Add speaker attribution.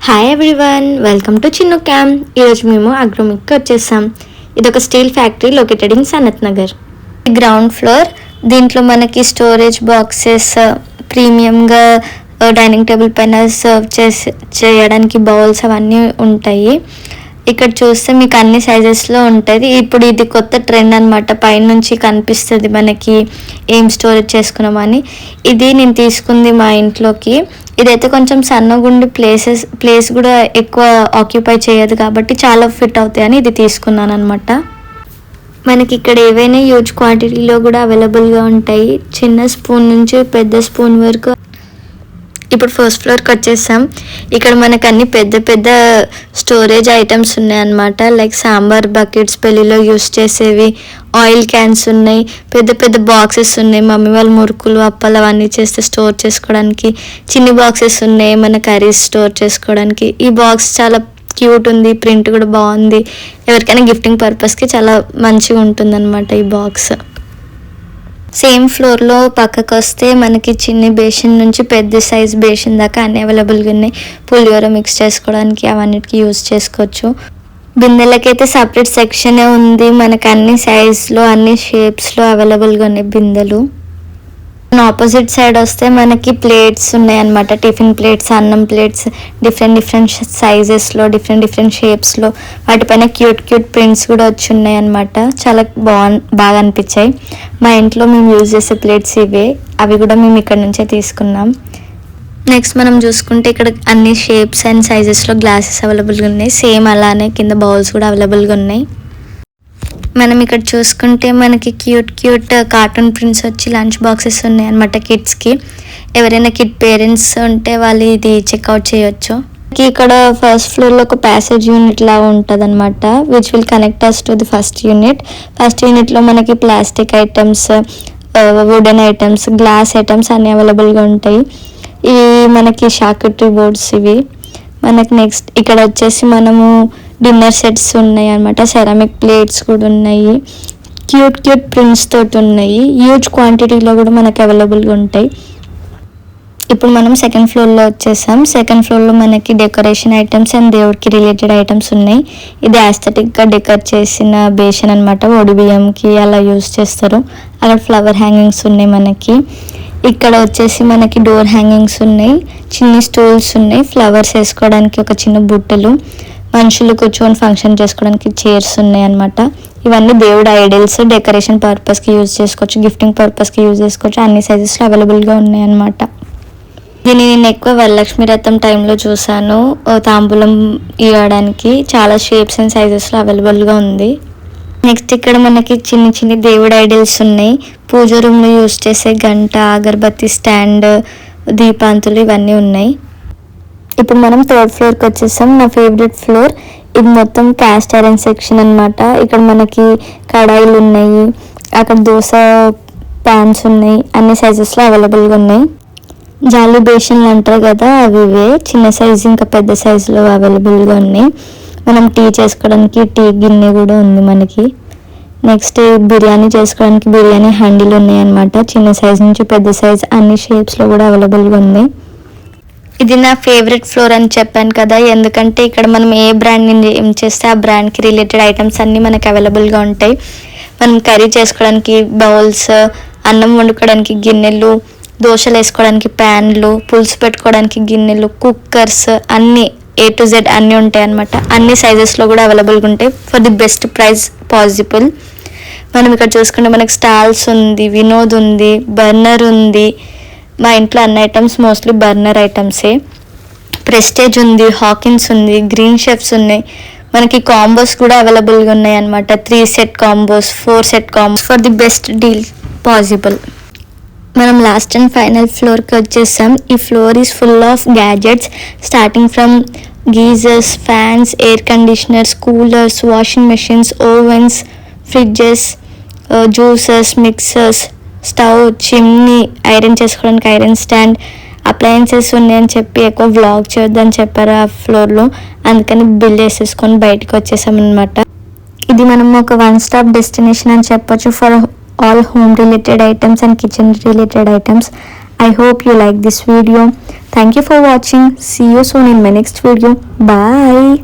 Speaker 1: Hi everyone, welcome to Chinnu cam. ఈరోజు మేము అగ్రోమిక్కి వచ్చేసాం. ఇది ఒక steel factory located in Sanath Nagar. Ground floor. దీంట్లో మనకి స్టోరేజ్ బాక్సెస్, ప్రీమియంగా డైనింగ్ టేబుల్ పైన సర్వ్ చేయడానికి బౌల్స్ అవన్నీ ఉంటాయి. ఇక్కడ చూస్తే మీకు అన్ని సైజెస్లో ఉంటుంది. ఇప్పుడు ఇది కొత్త ట్రెండ్ అనమాట. పైనుంచి కనిపిస్తుంది మనకి ఏం స్టోరేజ్ చేసుకున్నామని. ఇది నేను తీసుకుంది మా ఇంట్లోకి. ఇదైతే కొంచెం సన్నగుండి ప్లేస్ కూడా ఎక్కువ ఆక్యుపై చేయదు కాబట్టి చాలా ఫిట్ అవుతాయని ఇది తీసుకున్నాను అనమాట. మనకి ఇక్కడ ఏవైనా హ్యూజ్ క్వాంటిటీలో కూడా అవైలబుల్గా ఉంటాయి. చిన్న స్పూన్ నుంచి పెద్ద స్పూన్ వరకు. ఇప్పుడు ఫస్ట్ ఫ్లోర్కి వచ్చేసాం. ఇక్కడ మనకు అన్ని పెద్ద పెద్ద స్టోరేజ్ ఐటమ్స్ ఉన్నాయి అన్నమాట. లైక్ సాంబార్ బకెట్స్, పెళ్ళిలో యూస్ చేసేవి, ఆయిల్ క్యాన్స్ ఉన్నాయి, పెద్ద పెద్ద బాక్సెస్ ఉన్నాయి. మమ్మీ వాళ్ళు మురుకులు, అప్పాలు అవన్నీ చేస్తే స్టోర్ చేసుకోవడానికి. చిన్ని బాక్సెస్ ఉన్నాయి మన కర్రీస్ స్టోర్ చేసుకోవడానికి. ఈ బాక్స్ చాలా క్యూట్ ఉంది, ప్రింట్ కూడా బాగుంది. ఎవరికైనా గిఫ్టింగ్ పర్పస్కి చాలా మంచిగా ఉంటుంది అనమాట ఈ బాక్స్. సేమ్ ఫ్లోర్లో పక్కకు వస్తే మనకి చిన్ని బేషన్ నుంచి పెద్ద సైజ్ బేషన్ దాకా అన్ని అవైలబుల్గా ఉన్నాయి. పులిహోర మిక్స్ చేసుకోవడానికి అవన్నిటికి యూజ్ చేసుకోవచ్చు. బిందెలకైతే సపరేట్ సెక్షనే ఉంది. మనకు అన్ని సైజ్లో అన్ని షేప్స్లో అవైలబుల్గా ఉన్నాయి బిందెలు. ఆపోజిట్ సైడ్ వస్తే మనకి ప్లేట్స్ ఉన్నాయి అన్నమాట. టిఫిన్ ప్లేట్స్, అన్నం ప్లేట్స్, డిఫరెంట్ సైజెస్లో, డిఫరెంట్ షేప్స్లో. వాటిపైన క్యూట్ ప్రింట్స్ కూడా వచ్చి ఉన్నాయి అన్నమాట. చాలా బాగా అనిపించాయి. మా ఇంట్లో మేము యూజ్ చేసే ప్లేట్స్ ఇవే. అవి కూడా మేము ఇక్కడ నుంచే తీసుకున్నాం. నెక్స్ట్ మనం చూసుకుంటే ఇక్కడ అన్ని షేప్స్ అండ్ సైజెస్లో గ్లాసెస్ అవైలబుల్గా ఉన్నాయి. సేమ్ అలానే కింద బౌల్స్ కూడా అవైలబుల్గా ఉన్నాయి. మనం ఇక్కడ చూసుకుంటే మనకి క్యూట్ కార్టూన్ ప్రింట్స్ వచ్చి లంచ్ బాక్సెస్ ఉన్నాయి అన్నమాట కిడ్స్కి. ఎవరైనా కిడ్ పేరెంట్స్ ఉంటే వాళ్ళు ఇది చెక్అవుట్ చేయొచ్చు. ఇక్కడ ఫస్ట్ ఫ్లోర్లో ఒక ప్యాసేజ్ యూనిట్ లాగా ఉంటుంది అనమాట, which will connect us to the first unit. First యూనిట్లో మనకి plastic items, wooden items, glass items అన్నీ అవైలబుల్గా ఉంటాయి. ఇవి మనకి షార్క్యూటరీ బోర్డ్స్ ఇవి. మనకి నెక్స్ట్ ఇక్కడ వచ్చేసి మనము డిన్నర్ సెట్స్ ఉన్నాయి అన్నమాట. సెరామిక్ ప్లేట్స్ కూడా ఉన్నాయి. క్యూట్ ప్రింట్స్ తోటి ఉన్నాయి. హ్యూజ్ క్వాంటిటీలో కూడా మనకు అవైలబుల్గా ఉంటాయి. ఇప్పుడు మనం సెకండ్ ఫ్లోర్లో వచ్చేసాం. సెకండ్ ఫ్లోర్లో మనకి డెకరేషన్ ఐటమ్స్ అండ్ దేవుడికి రిలేటెడ్ ఐటమ్స్ ఉన్నాయి. ఇది ఆస్థెటిక్గా డెకరేట్ చేసిన బేషన్ అనమాట. ఒడి బియ్యంకి అలా యూజ్ చేస్తారు. అక్కడ ఫ్లవర్ హ్యాంగింగ్స్ ఉన్నాయి మనకి. ఇక్కడ వచ్చేసి మనకి డోర్ హ్యాంగింగ్స్ ఉన్నాయి. చిన్న స్టూల్స్ ఉన్నాయి. ఫ్లవర్స్ వేసుకోవడానికి ఒక చిన్న బుట్టలు, మనుషులు కూర్చొని ఫంక్షన్ చేసుకోవడానికి చైర్స్ ఉన్నాయి అన్నమాట. ఇవన్నీ దేవుడు ఐడల్స్, డెకరేషన్ పర్పస్కి యూజ్ చేసుకోవచ్చు, గిఫ్టింగ్ పర్పస్కి యూజ్ చేసుకోవచ్చు. అన్ని సైజెస్లో అవైలబుల్గా ఉన్నాయి అన్నమాట. దీన్ని నేను ఎక్కువ వరలక్ష్మి వ్రతం టైంలో చూసాను. తాంబూలం ఇవ్వడానికి చాలా షేప్స్ అండ్ సైజెస్లో అవైలబుల్గా ఉంది. నెక్స్ట్ ఇక్కడ మనకి చిన్ని దేవుడు ఐడల్స్ ఉన్నాయి. పూజ రూమ్లో యూజ్ చేసే గంట, అగరబత్తి స్టాండ్, దీపాంతులు ఇవన్నీ ఉన్నాయి. ఇప్పుడు మనం థర్డ్ ఫ్లోర్కి వచ్చేసాం. నా ఫేవరెట్ ఫ్లోర్ ఇది. మొత్తం క్యాస్ట్ ఐరన్ సెక్షన్ అనమాట. ఇక్కడ మనకి కడాయిలు ఉన్నాయి, అక్కడ దోశ ప్యాన్స్ ఉన్నాయి. అన్ని సైజెస్లో అవైలబుల్గా ఉన్నాయి. జాలి బేషన్లు అంటారు కదా, అవి ఇవే. చిన్న సైజు ఇంకా పెద్ద సైజులో అవైలబుల్గా ఉన్నాయి. మనం టీ చేసుకోవడానికి టీ గిన్నె కూడా ఉంది మనకి. నెక్స్ట్ బిర్యానీ చేసుకోవడానికి బిర్యానీ హ్యాండిల్ ఉన్నాయి అన్నమాట. చిన్న సైజు నుంచి పెద్ద సైజు అన్ని షేప్స్లో కూడా అవైలబుల్గా ఉన్నాయి. ఇది నా ఫేవరెట్ ఫ్లోర్ అని చెప్పాను కదా, ఎందుకంటే ఇక్కడ మనం ఏ బ్రాండ్ ఏం చేస్తే ఆ బ్రాండ్కి రిలేటెడ్ ఐటమ్స్ అన్నీ మనకు అవైలబుల్గా ఉంటాయి. మనం కర్రీ చేసుకోవడానికి బౌల్స్, అన్నం వండుకోవడానికి గిన్నెలు, దోశలు వేసుకోవడానికి ప్యాన్లు, పులుసు పెట్టుకోవడానికి గిన్నెలు, కుక్కర్స్ అన్నీ A to Z అన్నీ ఉంటాయి అన్నమాట. అన్ని సైజెస్లో కూడా అవైలబుల్గా ఉంటాయి for the best price possible. మనం ఇక్కడ చూసుకుంటే మనకి స్టాల్స్ ఉంది, వినోద్ ఉంది, బర్నర్ ఉంది. మా ఇంట్లో అన్ని ఐటమ్స్ మోస్ట్లీ బర్నర్ ఐటమ్సే. ప్రెస్టేజ్ ఉంది, హాకిన్స్ ఉంది, గ్రీన్ షెఫ్స్ ఉన్నాయి. మనకి కాంబోస్ కూడా అవైలబుల్గా ఉన్నాయి అన్నమాట. 3 set combos, 4 set combos for the best deal possible. మనం లాస్ట్ అండ్ ఫైనల్ ఫ్లోర్కి వచ్చేసాం. ఈ floor is full of gadgets, starting from geysers, fans, air conditioners, coolers, washing machines, ovens, fridges, juicers, mixers, stove, chimney, iron చేసుకోవడానికి iron stand, appliances ఉన్నాయని చెప్పి ఎక్కువ vlog చేయొద్దని చెప్పారు ఆ ఫ్లోర్లో. అందుకని బిల్ వేసేసుకొని బయటకు వచ్చేసామన్నమాట. ఇది మనం ఒక 1 స్టాప్ డెస్టినేషన్ అని చెప్పొచ్చు for all home related items and kitchen related items. I hope you like this video. Thank you for watching. See you soon in my next video. Bye.